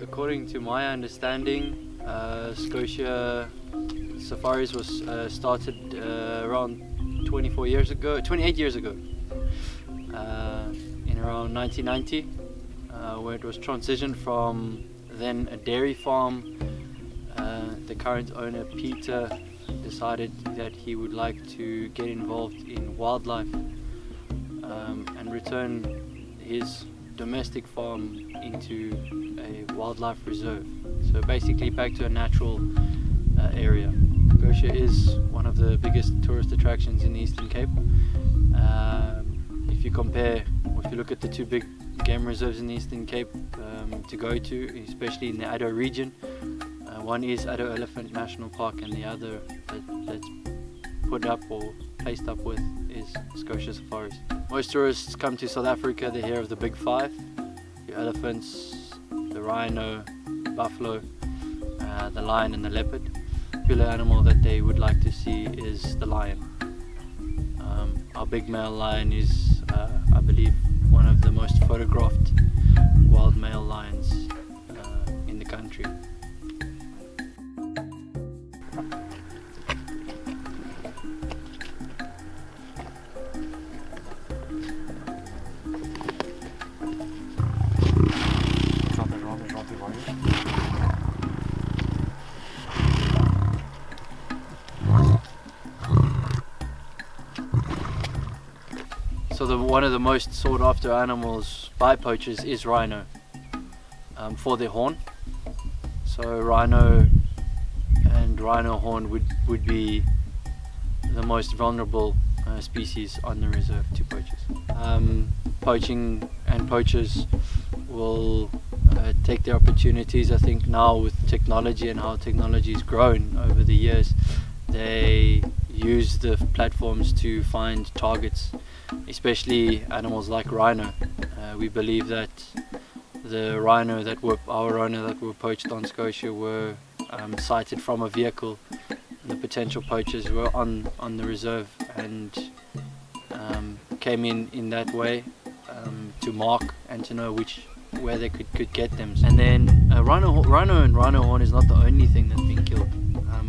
According to my understanding, Schotia safaris was started around 28 years ago, in around 1990, where it was transitioned from then a dairy farm. The current owner, Peter, decided that he would like to get involved in wildlife and return his domestic farm into a wildlife reserve. So basically back to a natural area. Schotia is one of the biggest tourist attractions in the Eastern Cape. If you look at the two big game reserves in the Eastern Cape to go to, especially in the Addo region, one is Addo Elephant National Park, and the other that's put up or placed up with is Schotia Safaris. Most tourists come to South Africa, they hear of the big five: the elephants, the rhino, the buffalo, the lion and the leopard. The popular animal that they would like to see is the lion. Our big male lion is, I believe, one of the most photographed wild male lions in the country. So one of the most sought after animals by poachers is rhino, for their horn. So rhino and rhino horn would be the most vulnerable species on the reserve to poachers. Poaching and poachers will take their opportunities. I think now with technology and how technology has grown over the years, they use the platforms to find targets, especially animals like rhino. We believe that the rhino that were poached on Schotia were sighted from a vehicle. The potential poachers were on the reserve and came in that way to mark and to know where they could get them. And then rhino and rhino horn is not the only thing that's been killed.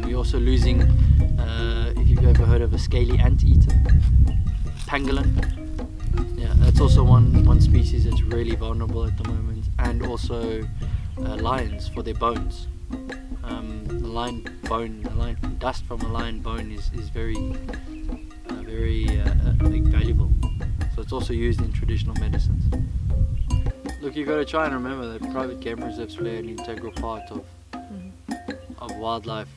We're also losing, if you've ever heard of a scaly anteater, pangolin. Yeah, that's also one species that's really vulnerable at the moment, and also lions for their bones. The lion dust from a lion bone is very valuable. So it's also used in traditional medicines. Look, you got to try and remember that private game reserves play an integral part of wildlife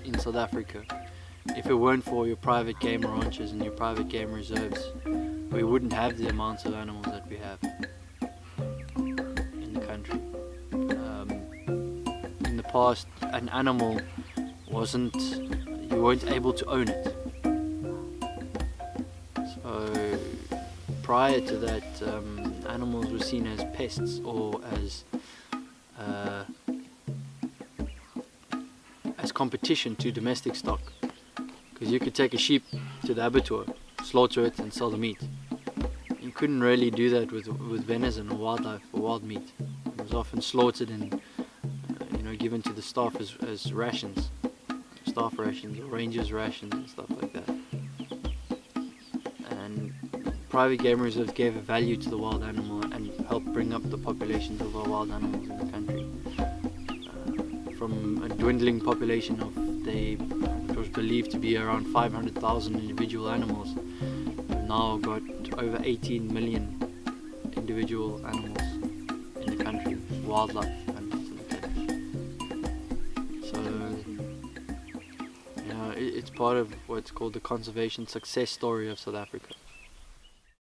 in South Africa. If it weren't for your private game ranches and your private game reserves, we wouldn't have the amounts of animals that we have in the country. In the past, an animal you weren't able to own it. So prior to that, animals were seen as pests or as competition to domestic stock. Because you could take a sheep to the abattoir, slaughter it and sell the meat. You couldn't really do that with venison or wildlife or wild meat. It was often slaughtered and given to the staff as rations, staff rations or rangers rations and stuff like that. And private game reserves gave a value to the wild animal and helped bring up the populations of our wild animals in the country. From a dwindling population which was believed to be around 500,000 individual animals, we've now got over 18 million individual animals in the country, wildlife animals in the country. So, it's part of what's called the conservation success story of South Africa.